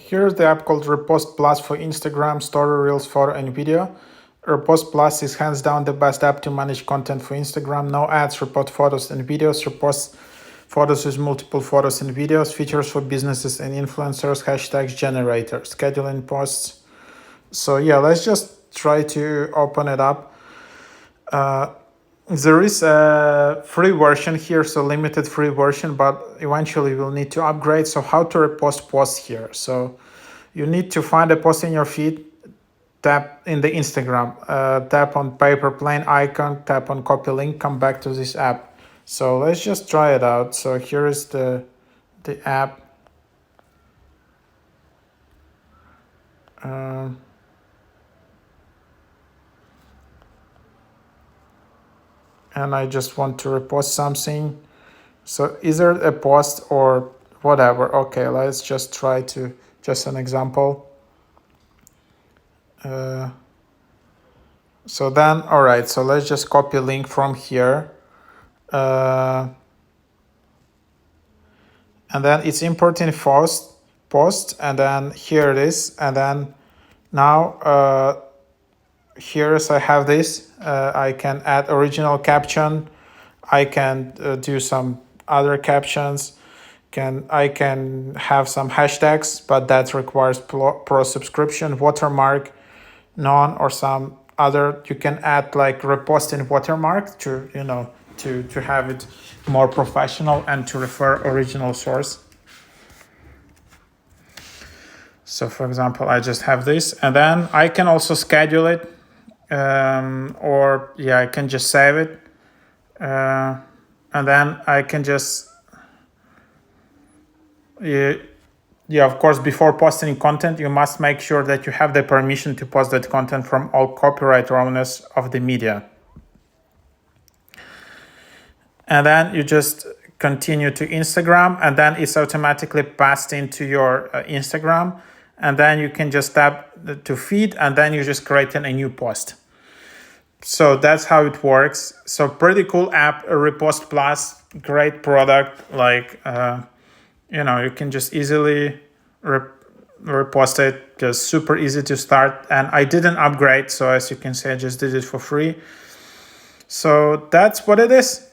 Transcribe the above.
here's the app called Repost Plus for Instagram, Story, Reels, Photo, and Video. Repost Plus is hands down the best app to manage content for Instagram. No ads, report photos and videos, repost photos with multiple photos and videos, features for businesses and influencers, hashtags generator, scheduling posts. So yeah, let's just try to open it up. There is a free version here, so limited free version, but eventually we'll need to upgrade. So how to repost posts here? So you need to find a post in your feed, tap in the Instagram, tap on paper plane icon, tap on copy link, come back to this app. So let's just try it out. So here is the app. And I just want to repost something. So either a post or whatever. Okay, let's just try to, just an example. So then, all right, so let's just copy link from here. And then it's importing post, and then here it is. And then now, here's I have this. I can add original caption. I can do some other captions. I can have some hashtags, but that requires pro subscription, watermark, none, or some other. You can add like reposting watermark to to have it more professional and to refer original source. So for example, I just have this, and then I can also schedule it, or yeah, I can just save it, and then I can just yeah, of course, before posting content, you must make sure that you have the permission to post that content from all copyright owners of the media. And then you just continue to Instagram, and then it's automatically passed into your Instagram. And then you can just tap to feed, and then you just create a new post. So that's how it works. So pretty cool app, Repost Plus, great product. Like, you can just easily repost it, just super easy to start. And I didn't upgrade, so as you can see, I just did it for free. So that's what it is.